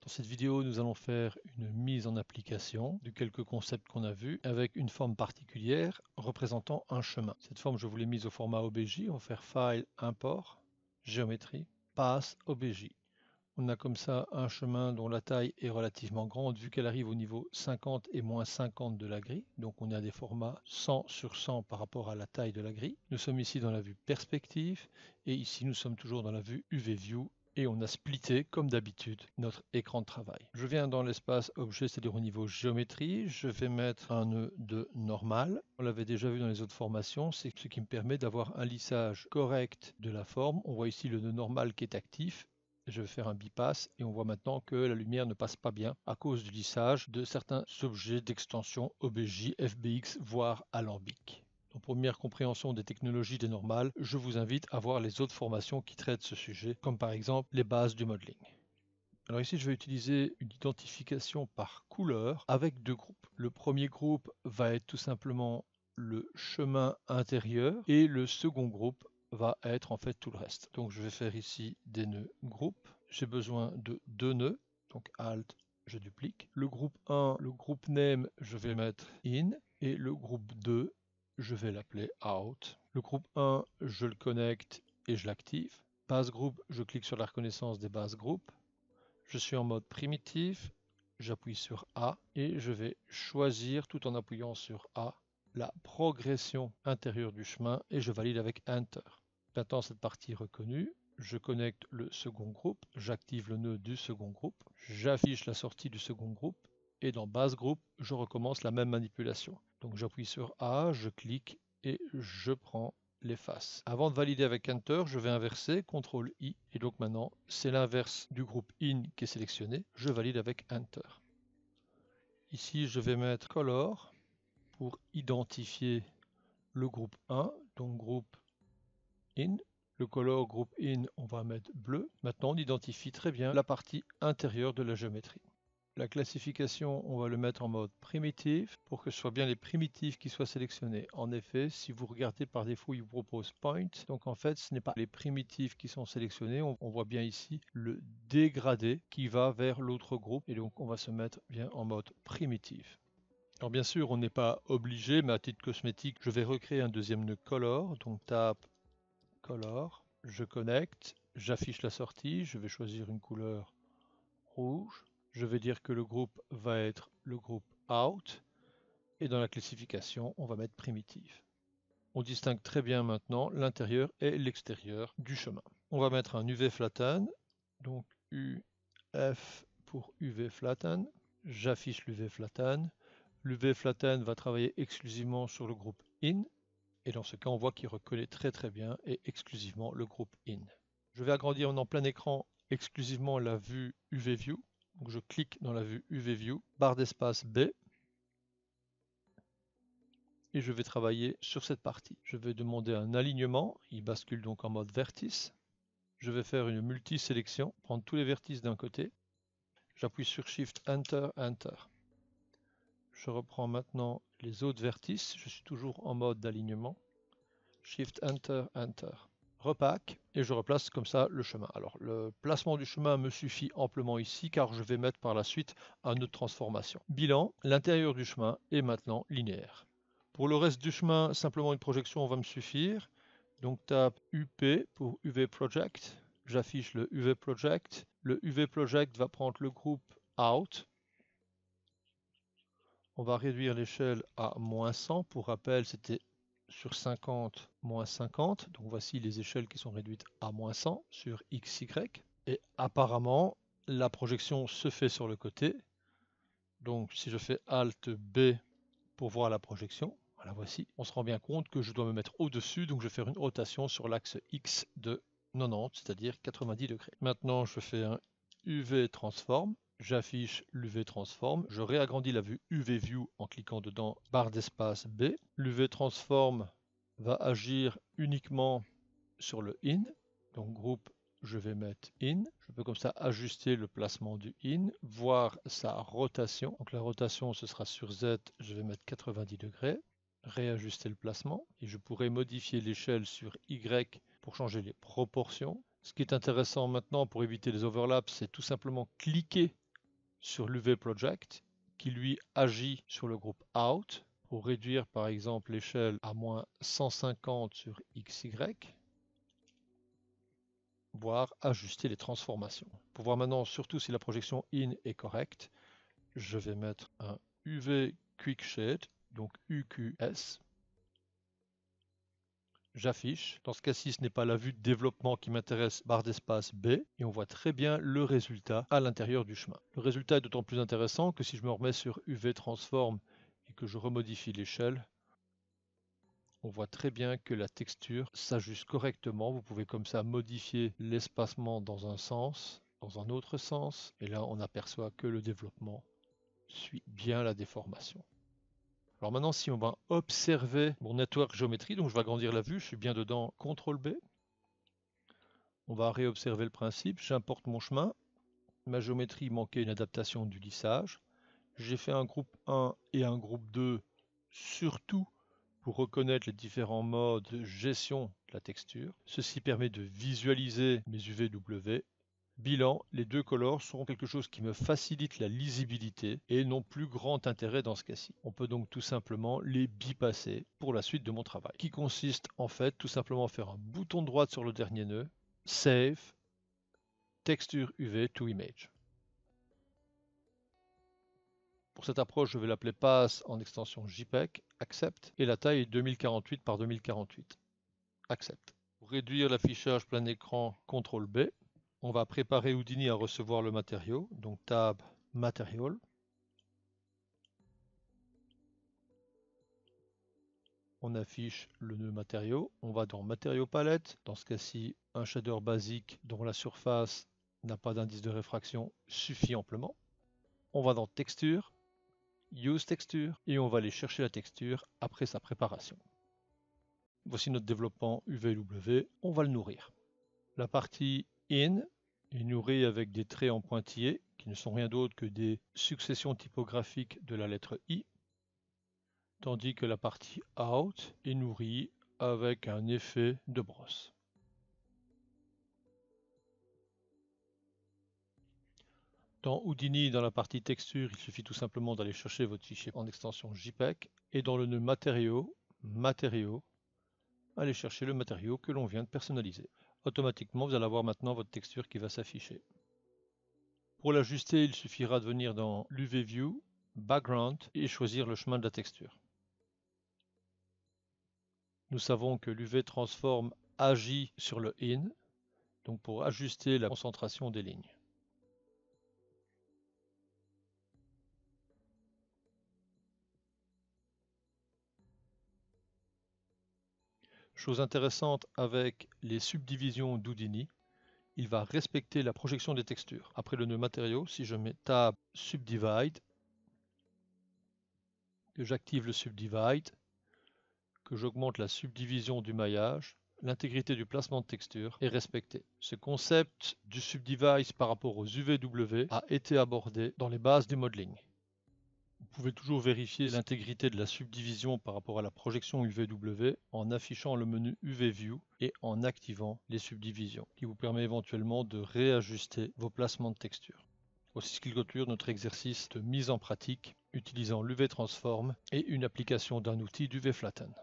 Dans cette vidéo, nous allons faire une mise en application de quelques concepts qu'on a vus avec une forme particulière représentant un chemin. Cette forme, je vous l'ai mise au format OBJ. On va faire File, Import, Géométrie, Pass, OBJ. On a comme ça un chemin dont la taille est relativement grande vu qu'elle arrive au niveau 50 et moins 50 de la grille. Donc on a des formats 100 sur 100 par rapport à la taille de la grille. Nous sommes ici dans la vue perspective et ici nous sommes toujours dans la vue UV View. Et on a splitté, comme d'habitude, notre écran de travail. Je viens dans l'espace objet, c'est-à-dire au niveau géométrie. Je vais mettre un nœud de normal. On l'avait déjà vu dans les autres formations, c'est ce qui me permet d'avoir un lissage correct de la forme. On voit ici le nœud normal qui est actif. Je vais faire un bypass et on voit maintenant que la lumière ne passe pas bien à cause du lissage de certains objets d'extension OBJ, FBX, voire alambic. En première compréhension des technologies des normales, je vous invite à voir les autres formations qui traitent ce sujet, comme par exemple les bases du modeling. Alors ici, je vais utiliser une identification par couleur avec deux groupes. Le premier groupe va être tout simplement le chemin intérieur et le second groupe va être en fait tout le reste. Donc je vais faire ici des nœuds groupes. J'ai besoin de deux nœuds, donc Alt, je duplique. Le groupe 1, le groupe name, je vais mettre in et le groupe 2, je vais l'appeler out. Le groupe 1, je le connecte et je l'active. Base groupe, je clique sur la reconnaissance des bases groupes. Je suis en mode primitif, j'appuie sur A et je vais choisir tout en appuyant sur A la progression intérieure du chemin et je valide avec Enter. Maintenant cette partie est reconnue, je connecte le second groupe, j'active le nœud du second groupe, j'affiche la sortie du second groupe et dans base groupe, je recommence la même manipulation. Donc j'appuie sur A, je clique et je prends les faces. Avant de valider avec Enter, je vais inverser, CTRL I, et donc maintenant c'est l'inverse du groupe IN qui est sélectionné, je valide avec Enter. Ici je vais mettre Color pour identifier le groupe 1, donc groupe IN. Le color groupe IN, on va mettre bleu. Maintenant on identifie très bien la partie intérieure de la géométrie. La classification, on va le mettre en mode primitif pour que ce soit bien les primitifs qui soient sélectionnés. En effet, si vous regardez par défaut, il vous propose point. Donc en fait, ce n'est pas les primitifs qui sont sélectionnés. On voit bien ici le dégradé qui va vers l'autre groupe. Et donc on va se mettre bien en mode primitif. Alors bien sûr, on n'est pas obligé, mais à titre cosmétique, je vais recréer un deuxième nœud color. Donc tape color, je connecte, j'affiche la sortie, je vais choisir une couleur rouge. Je vais dire que le groupe va être le groupe out et dans la classification, on va mettre primitif. On distingue très bien maintenant l'intérieur et l'extérieur du chemin. On va mettre un UV flatten, donc UF pour UV flatten. J'affiche l'UV flatten. L'UV flatten va travailler exclusivement sur le groupe in et dans ce cas, on voit qu'il reconnaît très bien et exclusivement le groupe in. Je vais agrandir en plein écran exclusivement la vue UV View. Donc je clique dans la vue UV View, barre d'espace B, et je vais travailler sur cette partie. Je vais demander un alignement, il bascule donc en mode vertice. Je vais faire une multi-sélection, prendre tous les vertices d'un côté. J'appuie sur Shift, Enter, Enter. Je reprends maintenant les autres vertices, je suis toujours en mode d'alignement. Shift, Enter, Enter. Repack et je replace comme ça le chemin. Alors le placement du chemin me suffit amplement ici car je vais mettre par la suite un nœud de transformation. Bilan, l'intérieur du chemin est maintenant linéaire. Pour le reste du chemin, simplement une projection va me suffire. Donc tape UP pour UV Project. J'affiche le UV Project. Le UV Project va prendre le groupe Out. On va réduire l'échelle à -100. Pour rappel, c'était sur 50, -50. Donc voici les échelles qui sont réduites à -100 sur XY. Et apparemment, la projection se fait sur le côté. Donc si je fais Alt B pour voir la projection, voilà voici, on se rend bien compte que je dois me mettre au-dessus, donc je vais faire une rotation sur l'axe X de 90, c'est-à-dire 90 degrés. Maintenant, je fais un UV Transform. J'affiche l'UV Transform, je réagrandis la vue UV View en cliquant dedans, barre d'espace B. L'UV Transform va agir uniquement sur le IN, donc groupe, je vais mettre IN. Je peux comme ça ajuster le placement du IN, voir sa rotation. Donc la rotation, ce sera sur Z, je vais mettre 90 degrés. Réajuster le placement et je pourrais modifier l'échelle sur Y pour changer les proportions. Ce qui est intéressant maintenant pour éviter les overlaps, c'est tout simplement cliquer sur l'UV Project qui lui agit sur le groupe Out pour réduire par exemple l'échelle à moins 150 sur XY, voire ajuster les transformations. Pour voir maintenant surtout si la projection in est correcte, je vais mettre un UV Quick Shade, donc UQS. J'affiche. Dans ce cas-ci, ce n'est pas la vue de développement qui m'intéresse, barre d'espace B, et on voit très bien le résultat à l'intérieur du chemin. Le résultat est d'autant plus intéressant que si je me remets sur UV Transform et que je remodifie l'échelle, on voit très bien que la texture s'ajuste correctement. Vous pouvez comme ça modifier l'espacement dans un sens, dans un autre sens, et là on aperçoit que le développement suit bien la déformation. Alors maintenant, si on va observer mon network géométrie, donc je vais agrandir la vue, je suis bien dedans, CTRL B. On va réobserver le principe, j'importe mon chemin, ma géométrie manquait une adaptation du lissage. J'ai fait un groupe 1 et un groupe 2, surtout pour reconnaître les différents modes de gestion de la texture. Ceci permet de visualiser mes UVW. Bilan, les deux colors seront quelque chose qui me facilite la lisibilité et n'ont plus grand intérêt dans ce cas-ci. On peut donc tout simplement les bypasser pour la suite de mon travail, qui consiste en fait tout simplement à faire un bouton droit sur le dernier nœud, Save, Texture UV to Image. Pour cette approche, je vais l'appeler Pass en extension JPEG, Accept, et la taille est 2048 par 2048. Accept. Pour réduire l'affichage plein écran, CTRL B. On va préparer Houdini à recevoir le matériau, donc Tab Material. On affiche le nœud matériau, on va dans Matériau Palette, dans ce cas-ci un shader basique dont la surface n'a pas d'indice de réfraction suffit amplement. On va dans Texture, Use Texture, et on va aller chercher la texture après sa préparation. Voici notre développement UVW, on va le nourrir. La partie In est nourrie avec des traits en pointillés qui ne sont rien d'autre que des successions typographiques de la lettre I, tandis que la partie Out est nourrie avec un effet de brosse. Dans Houdini, dans la partie texture, il suffit tout simplement d'aller chercher votre fichier en extension JPEG et dans le nœud matériaux, allez chercher le matériau que l'on vient de personnaliser. Automatiquement, vous allez avoir maintenant votre texture qui va s'afficher. Pour l'ajuster, il suffira de venir dans l'UV View, Background et choisir le chemin de la texture. Nous savons que l'UV Transform agit sur le In, donc pour ajuster la concentration des lignes. Chose intéressante avec les subdivisions d'Houdini, il va respecter la projection des textures. Après le nœud matériaux, si je mets Tab Subdivide, que j'active le Subdivide, que j'augmente la subdivision du maillage, l'intégrité du placement de texture est respectée. Ce concept du Subdivide par rapport aux UVW a été abordé dans les bases du modeling. Vous pouvez toujours vérifier l'intégrité de la subdivision par rapport à la projection UVW en affichant le menu UV View et en activant les subdivisions, qui vous permet éventuellement de réajuster vos placements de texture. Voici ce qui clôture notre exercice de mise en pratique utilisant l'UV Transform et une application d'un outil d'UV Flatten.